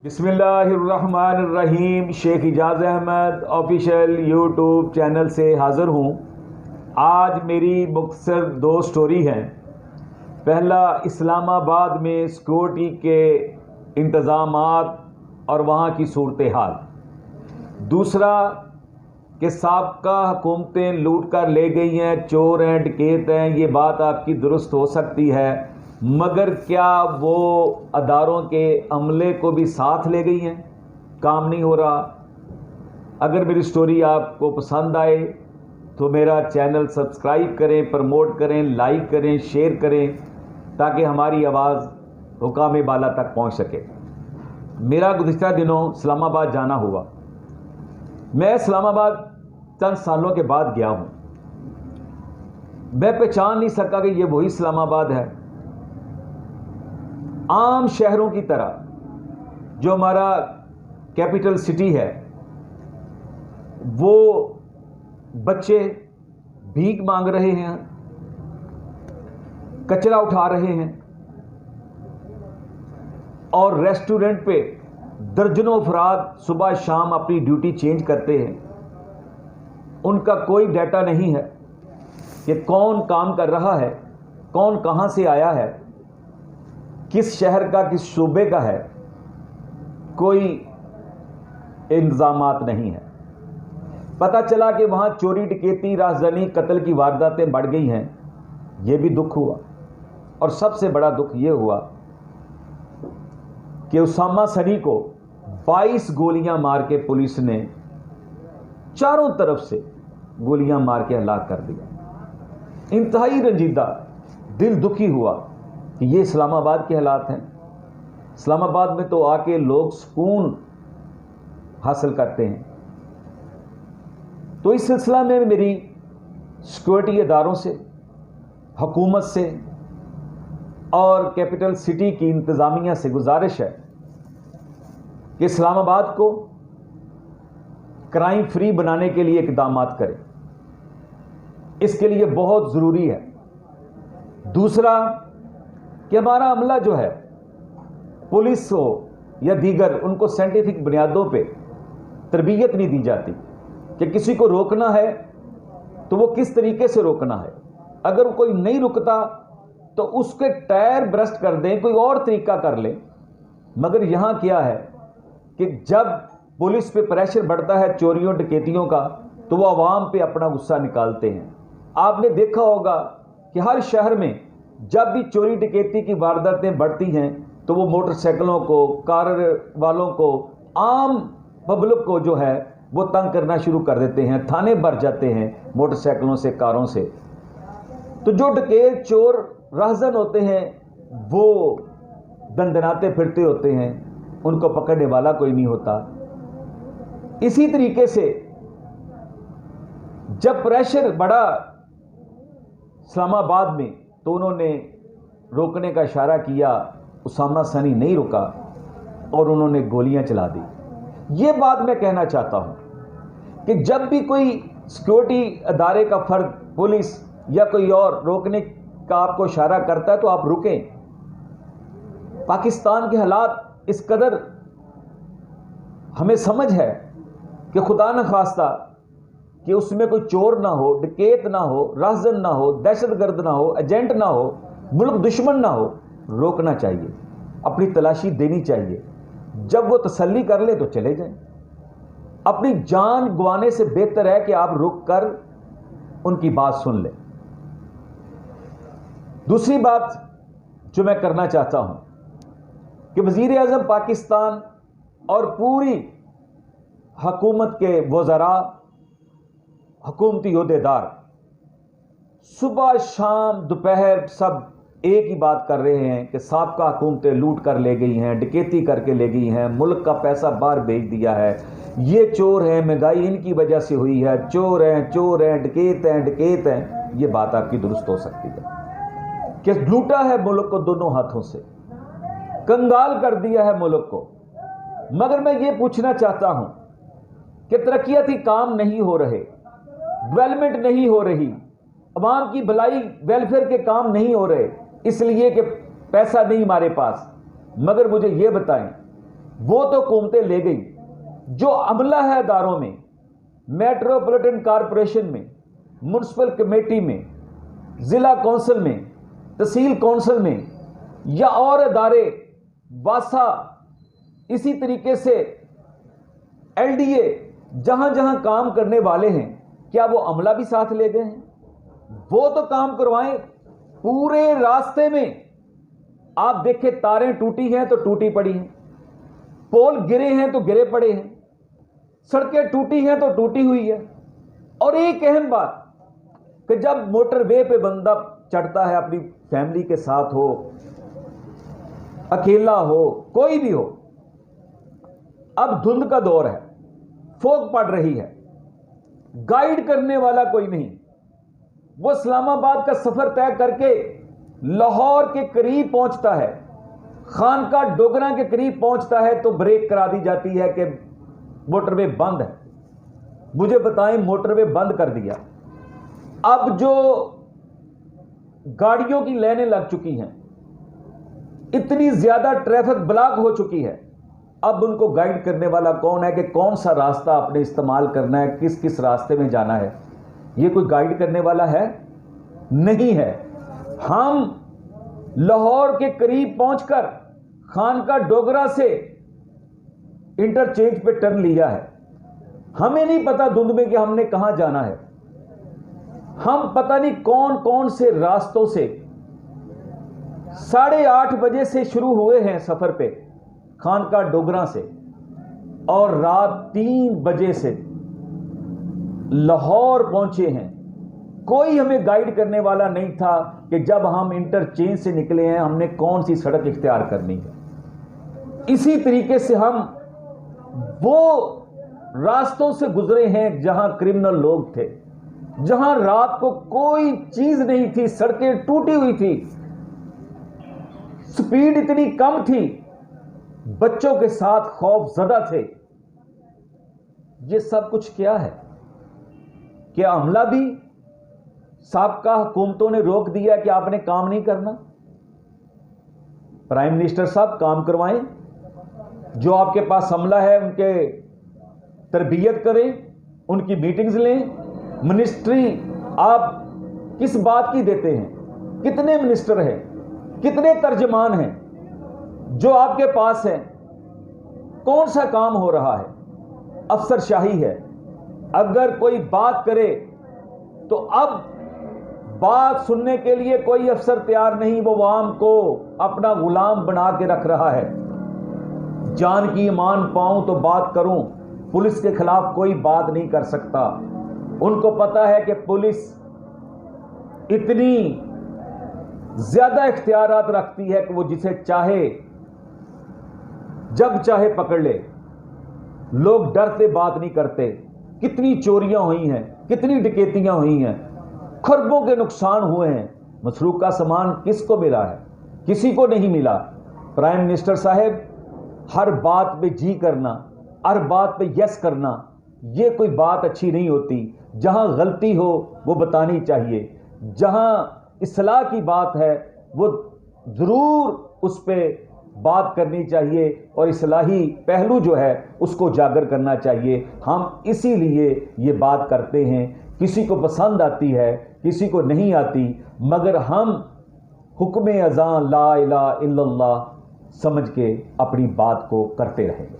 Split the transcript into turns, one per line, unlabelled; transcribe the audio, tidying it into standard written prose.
बिस्मिल्लाहिर्रहमानिर्रहीम। Sheikh Ijaz Ahmed official YouTube channel से हाज़िर हूँ। आज मेरी मुख्तसर दो स्टोरी हैं। पहला, इस्लामाबाद में सिक्योरिटी के इंतज़ामात और वहाँ की सूरत हाल। दूसरा कि साबका हुकूमतें लूट कर ले गई हैं, चोर हैं, डकैत हैं। ये बात आपकी दुरुस्त हो सकती है, मगर क्या वो अदारों के अमले को भी साथ ले गई हैं? काम नहीं हो रहा। अगर मेरी स्टोरी आपको पसंद आए तो मेरा चैनल सब्सक्राइब करें, प्रमोट करें, लाइक करें, शेयर करें, ताकि हमारी आवाज़ हुकाम बाला तक पहुंच सके। मेरा गुज़िश्ता दिनों इस्लामाबाद जाना हुआ। मैं इस्लामाबाद चंद सालों के बाद गया हूँ। मैं पहचान नहीं सका कि ये वही इस्लामाबाद है। आम शहरों की तरह जो हमारा कैपिटल सिटी है, वो बच्चे भीख मांग रहे हैं, कचरा उठा रहे हैं और रेस्टोरेंट पे दर्जनों अफराद सुबह शाम अपनी ड्यूटी चेंज करते हैं। उनका कोई डाटा नहीं है कि कौन काम कर रहा है, कौन कहाँ से आया है, किस शहर का, किस सूबे का है। कोई इंतजामात नहीं है। पता चला कि वहाँ चोरी, डकैती, राजधानी, कत्ल की वारदातें बढ़ गई हैं। ये भी दुख हुआ। और सबसे बड़ा दुख ये हुआ कि उसामा सनी को 22 गोलियां मार के पुलिस ने चारों तरफ से गोलियां मार के हलाक कर दिया। इंतहाई रंजीदा, दिल दुखी हुआ कि ये इस्लामाबाद के हालात हैं। इस्लामाबाद में तो आके लोग सुकून हासिल करते हैं। तो इस सिलसिला में मेरी सिक्योरिटी इदारों से, हुकूमत से और कैपिटल सिटी की इंतज़ामिया से गुजारिश है कि इस्लामाबाद को क्राइम फ्री बनाने के लिए इक़दामात करें। इसके लिए बहुत ज़रूरी है। दूसरा कि हमारा अमला जो है, पुलिस हो या दीगर, उनको साइंटिफिक बुनियादों पे तरबियत नहीं दी जाती कि किसी को रोकना है तो वो किस तरीके से रोकना है। अगर कोई नहीं रुकता तो उसके टायर ब्रस्ट कर दें, कोई और तरीका कर लें। मगर यहाँ क्या है कि जब पुलिस पे प्रेशर बढ़ता है चोरियों, डकैतियों का, तो वो आवाम पे अपना गुस्सा निकालते हैं। आपने देखा होगा कि हर शहर में जब भी चोरी डकैती की वारदातें बढ़ती हैं तो वो मोटरसाइकिलों को, कार वालों को, आम पब्लिक को जो है वो तंग करना शुरू कर देते हैं। थाने भर जाते हैं मोटरसाइकिलों से, कारों से। तो जो डकैत, चोर, राहज़न होते हैं वो दंदनाते फिरते होते हैं, उनको पकड़ने वाला कोई नहीं होता। इसी तरीके से जब प्रेशर बढ़ा इस्लामाबाद में तो उन्होंने रोकने का इशारा किया। उसामा सनी नहीं रुका और उन्होंने गोलियां चला दी। ये बात मैं कहना चाहता हूं कि जब भी कोई सिक्योरिटी अदारे का फर्द, पुलिस या कोई और रोकने का आपको इशारा करता है तो आप रुकें। पाकिस्तान के हालात इस कदर हमें समझ है कि खुदा न खास्ता कि उसमें कोई चोर ना हो, डकैत ना हो, राहज़न ना हो, दहशतगर्द ना हो, एजेंट ना हो, मुल्क दुश्मन ना हो। रोकना चाहिए, अपनी तलाशी देनी चाहिए। जब वो तसल्ली कर ले तो चले जाएं। अपनी जान गंवाने से बेहतर है कि आप रुक कर उनकी बात सुन लें। दूसरी बात जो मैं करना चाहता हूं कि वज़ीर आज़म पाकिस्तान और पूरी हुकूमत के वज़रा, हुकूमती ओहदेदार सुबह शाम दोपहर सब एक ही बात कर रहे हैं कि साबका हुकूमतें लूट कर ले गई हैं, डकैती करके ले गई हैं, मुल्क का पैसा बाहर भेज दिया है, ये चोर हैं, महंगाई इनकी वजह से हुई है, चोर हैं, चोर हैं, डकैत हैं, डकैत हैं। ये बात आपकी दुरुस्त हो सकती है कि लूटा है मुल्क को दोनों हाथों से, कंगाल कर दिया है मुल्क को। मगर मैं ये पूछना चाहता हूं कि तरक्याती काम नहीं हो रहे, डेवलपमेंट नहीं हो रही, अवाम की भलाई, वेलफेयर के काम नहीं हो रहे, इसलिए कि पैसा नहीं हमारे पास। मगर मुझे ये बताएं وہ تو حکومتیں لے گئی، جو عملہ ہے اداروں میں، میٹروپولیٹن کارپوریشن میں، میونسپل کمیٹی میں، ضلع کونسل میں، تحصیل کونسل میں، یا اور ادارے واسا، اسی طریقے سے ایل ڈی اے، جہاں جہاں کام کرنے والے ہیں، کیا وہ عملہ بھی ساتھ لے گئے ہیں؟ وہ تو کام کروائیں۔ پورے راستے میں آپ دیکھیں، تاریں ٹوٹی ہیں تو ٹوٹی پڑی ہیں، پول گرے ہیں تو گرے پڑے ہیں، سڑکیں ٹوٹی ہیں تو ٹوٹی ہوئی ہے۔ اور ایک اہم بات کہ جب موٹر وے پہ بندہ چڑھتا ہے، اپنی فیملی کے ساتھ ہو، اکیلا ہو، کوئی بھی ہو، اب دھند کا دور ہے، فوگ پڑ رہی ہے، گائیڈ کرنے والا کوئی نہیں، وہ اسلام آباد کا سفر طے کر کے لاہور کے قریب پہنچتا ہے، خانقاہ ڈوگرا کے قریب پہنچتا ہے تو بریک کرا دی جاتی ہے کہ موٹر وے بند ہے۔ مجھے بتائیں، موٹر وے بند کر دیا، اب جو گاڑیوں کی لائنیں لگ چکی ہیں، اتنی زیادہ ٹریفک بلاک ہو چکی ہے، اب ان کو گائیڈ کرنے والا کون ہے کہ کون سا راستہ اپنے استعمال کرنا ہے، کس کس راستے میں جانا ہے؟ یہ کوئی گائیڈ کرنے والا ہے؟ نہیں ہے۔ ہم لاہور کے قریب پہنچ کر خانقاہ ڈوگرا سے انٹرچینج پہ ٹرن لیا ہے، ہمیں نہیں پتا دھند میں کہ ہم نے کہاں جانا ہے، ہم پتہ نہیں کون کون سے راستوں سے 8:30 بجے سے شروع ہوئے ہیں سفر پہ خانقاہ ڈوگرا سے، اور رات 3 بجے سے لاہور پہنچے ہیں۔ کوئی ہمیں گائیڈ کرنے والا نہیں تھا کہ جب ہم انٹرچینج سے نکلے ہیں ہم نے کون سی سڑک اختیار کرنی ہے۔ اسی طریقے سے ہم وہ راستوں سے گزرے ہیں جہاں کرمنل لوگ تھے، جہاں رات کو کوئی چیز نہیں تھی، سڑکیں ٹوٹی ہوئی تھی، سپیڈ اتنی کم تھی، بچوں کے ساتھ خوف زدہ تھے۔ یہ سب کچھ کیا ہے؟ کیا عملہ بھی سابقہ حکومتوں نے روک دیا کہ آپ نے کام نہیں کرنا؟ پرائم منسٹر صاحب کام کروائیں، جو آپ کے پاس عملہ ہے ان کے تربیت کریں، ان کی میٹنگز لیں۔ منسٹری آپ کس بات کی دیتے ہیں؟ کتنے منسٹر ہیں، کتنے ترجمان ہیں جو آپ کے پاس ہیں؟ کون سا کام ہو رہا ہے؟ افسر شاہی ہے۔ اگر کوئی بات کرے تو اب بات سننے کے لیے کوئی افسر تیار نہیں، وہ عوام کو اپنا غلام بنا کے رکھ رہا ہے۔ جان کی ایمان پاؤں تو بات کروں، پولیس کے خلاف کوئی بات نہیں کر سکتا۔ ان کو پتا ہے کہ پولیس اتنی زیادہ اختیارات رکھتی ہے کہ وہ جسے چاہے جب چاہے پکڑ لے۔ لوگ ڈرتے بات نہیں کرتے۔ کتنی چوریاں ہوئی ہیں، کتنی ڈکیتیاں ہوئی ہیں، کھربوں کے نقصان ہوئے ہیں، مسروق کا سامان کس کو ملا ہے؟ کسی کو نہیں ملا۔ پرائم منسٹر صاحب، ہر بات پہ جی کرنا، ہر بات پہ یس کرنا، یہ کوئی بات اچھی نہیں ہوتی۔ جہاں غلطی ہو وہ بتانی چاہیے، جہاں اصلاح کی بات ہے وہ ضرور اس پہ بات کرنی چاہیے، اور اصلاحی پہلو جو ہے اس کو اجاگر کرنا چاہیے۔ ہم اسی لیے یہ بات کرتے ہیں، کسی کو پسند آتی ہے، کسی کو نہیں آتی، مگر ہم حکم اذاں لا الہ الا اللہ سمجھ کے اپنی بات کو کرتے رہیں گے۔